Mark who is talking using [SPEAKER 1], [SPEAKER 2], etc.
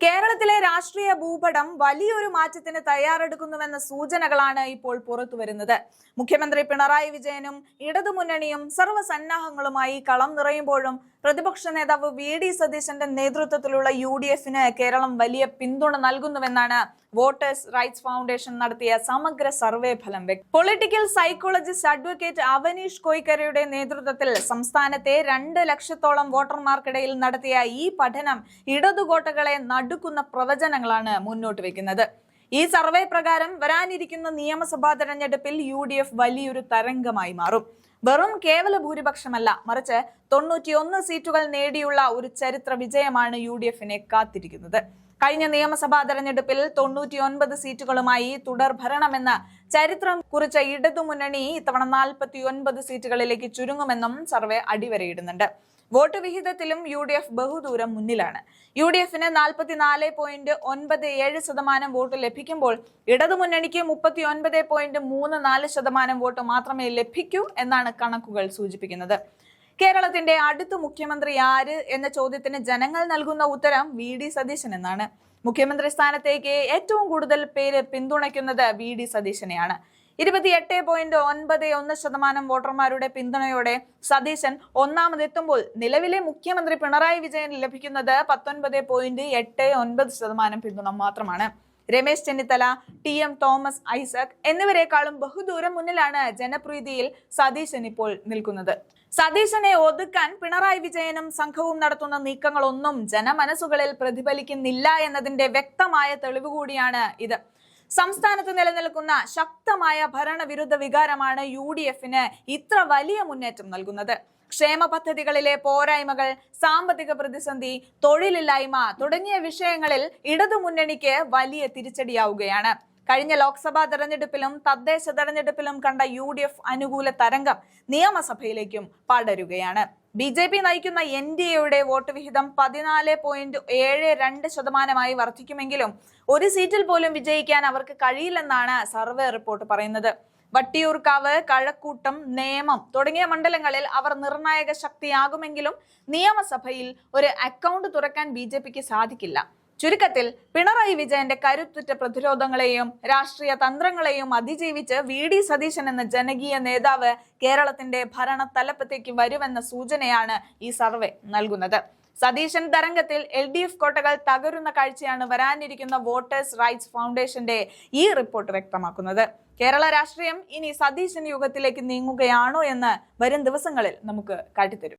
[SPEAKER 1] കേരളത്തിലെ രാഷ്ട്രീയ ഭൂപടം വലിയൊരു മാറ്റത്തിന് തയ്യാറെടുക്കുന്നുവെന്ന സൂചനകളാണ് ഇപ്പോൾ പുറത്തുവരുന്നത്. മുഖ്യമന്ത്രി പിണറായി വിജയനും ഇടതുമുന്നണിയും സർവ്വസന്നാഹങ്ങളുമായി കളം നിറയുമ്പോഴും പ്രതിപക്ഷ നേതാവ് വി.ഡി. സതീശന്റെ നേതൃത്വത്തിലുള്ള യു.ഡി.എഫിന് കേരളം വലിയ പിന്തുണ നൽകുന്നുവെന്നാണ് വോട്ടേഴ്സ് റൈറ്റ്സ് ഫൗണ്ടേഷൻ നടത്തിയ സമഗ്ര സർവേ ഫലം വ്യക്തം. പൊളിറ്റിക്കൽ സൈക്കോളജിസ്റ്റ് അഡ്വക്കേറ്റ് അവനീഷ് കോയിക്കരയുടെ നേതൃത്വത്തിൽ സംസ്ഥാനത്തെ 2 ലക്ഷത്തോളം വോട്ടർമാർക്കിടയിൽ നടത്തിയ ഈ പഠനം ഇടതുകോട്ടകളെ നടുക്കുന്ന പ്രവചനങ്ങളാണ് മുന്നോട്ട് വെക്കുന്നത്. ഈ സർവേ പ്രകാരം വരാനിരിക്കുന്ന നിയമസഭാ തെരഞ്ഞെടുപ്പിൽ യു.ഡി.എഫ് വലിയൊരു തരംഗമായി മാറും. വെറും കേവല ഭൂരിപക്ഷമല്ല, മറിച്ച് 91 സീറ്റുകൾ നേടിയുള്ള ഒരു ചരിത്ര വിജയമാണ് യു.ഡി.എഫിനെ കാത്തിരിക്കുന്നത്. കഴിഞ്ഞ നിയമസഭാ തെരഞ്ഞെടുപ്പിൽ 99 സീറ്റുകളുമായി തുടർ ഭരണമെന്ന ചരിത്രം കുറിച്ച ഇടതുമുന്നണി ഇത്തവണ 49 സീറ്റുകളിലേക്ക് ചുരുങ്ങുമെന്നും സർവേ അടിവരയിടുന്നുണ്ട്. വോട്ട് വിഹിതത്തിലും യു.ഡി.എഫ് ബഹുദൂരം മുന്നിലാണ്. യു.ഡി.എഫിന് 44.97% വോട്ട് ലഭിക്കുമ്പോൾ ഇടതുമുന്നണിക്ക് 39.34% വോട്ട് മാത്രമേ ലഭിക്കൂ എന്നാണ് കണക്കുകൾ സൂചിപ്പിക്കുന്നത്. കേരളത്തിന്റെ അടുത്ത മുഖ്യമന്ത്രി ആര് എന്ന ചോദ്യത്തിന് ജനങ്ങൾ നൽകുന്ന ഉത്തരം വി.ഡി. സതീശൻ എന്നാണ്. മുഖ്യമന്ത്രി സ്ഥാനത്തേക്ക് ഏറ്റവും കൂടുതൽ പേര് പിന്തുണയ്ക്കുന്നത് വി.ഡി. സതീശനെയാണ്. 28.91% വോട്ടർമാരുടെ പിന്തുണയോടെ സതീശൻ ഒന്നാമതെത്തുമ്പോൾ നിലവിലെ മുഖ്യമന്ത്രി പിണറായി വിജയൻ ലഭിക്കുന്നത് 19.89% പിന്തുണ മാത്രമാണ്. രമേശ് ചെന്നിത്തല, ടി.എം. തോമസ് ഐസക് എന്നിവരെക്കാളും ബഹുദൂരം മുന്നിലാണ് ജനപ്രീതിയിൽ സതീശൻ ഇപ്പോൾ നിൽക്കുന്നത്. സതീശനെ ഒതുക്കാൻ പിണറായി വിജയനും സംഘവും നടത്തുന്ന നീക്കങ്ങളൊന്നും ജനമനസ്സുകളിൽ പ്രതിഫലിക്കുന്നില്ല എന്നതിന്റെ വ്യക്തമായ തെളിവ് കൂടിയാണ് ഇത്. സംസ്ഥാനത്ത് നിലനിൽക്കുന്ന ശക്തമായ ഭരണവിരുദ്ധ വികാരമാണ് യു.ഡി.എഫിന് ഇത്ര വലിയ മുന്നേറ്റം നൽകുന്നത്. ക്ഷേമ പദ്ധതികളിലെ പോരായ്മകൾ, സാമ്പത്തിക പ്രതിസന്ധി, തൊഴിലില്ലായ്മ തുടങ്ങിയ വിഷയങ്ങളിൽ ഇടതുമുന്നണിക്ക് വലിയ തിരിച്ചടിയാവുകയാണ്. കഴിഞ്ഞ ലോക്സഭാ തെരഞ്ഞെടുപ്പിലും തദ്ദേശ തെരഞ്ഞെടുപ്പിലും കണ്ട യു.ഡി.എഫ് അനുകൂല തരംഗം നിയമസഭയിലേക്കും പടരുകയാണ്. ബി.ജെ.പി. നയിക്കുന്ന എൻ.ഡി.എയുടെ വോട്ട് വിഹിതം 14.72% വർദ്ധിക്കുമെങ്കിലും ഒരു സീറ്റിൽ പോലും വിജയിക്കാൻ അവർക്ക് കഴിയില്ലെന്നാണ് സർവേ റിപ്പോർട്ട് പറയുന്നത്. വട്ടിയൂർക്കാവ്, കഴക്കൂട്ടം, നേമം തുടങ്ങിയ മണ്ഡലങ്ങളിൽ അവർ നിർണായക ശക്തിയാകുമെങ്കിലും നിയമസഭയിൽ ഒരു അക്കൗണ്ട് തുറക്കാൻ ബി.ജെ.പിക്ക് സാധിക്കില്ല. ചുരുക്കത്തിൽ പിണറായി വിജയന്റെ കരുത്തുറ്റ പ്രതിരോധങ്ങളെയും രാഷ്ട്രീയ തന്ത്രങ്ങളെയും അതിജീവിച്ച് വി.ഡി. സതീശൻ എന്ന ജനകീയ നേതാവ് കേരളത്തിന്റെ ഭരണ തലപ്പത്തേക്ക് വരുമെന്ന സൂചനയാണ് ഈ സർവേ നൽകുന്നത്. സതീശൻ തരംഗത്തിൽ എൽ.ഡി.എഫ് കോട്ടകൾ തകരുന്ന കാഴ്ചയാണ് വരാനിരിക്കുന്ന വോട്ടേഴ്സ് റൈറ്റ്സ് ഫൗണ്ടേഷന്റെ ഈ റിപ്പോർട്ട് വ്യക്തമാക്കുന്നത്. കേരള രാഷ്ട്രീയം ഇനി സതീശൻ യുഗത്തിലേക്ക് നീങ്ങുകയാണോ എന്ന് വരും ദിവസങ്ങളിൽ നമുക്ക് കാട്ടിത്തരും.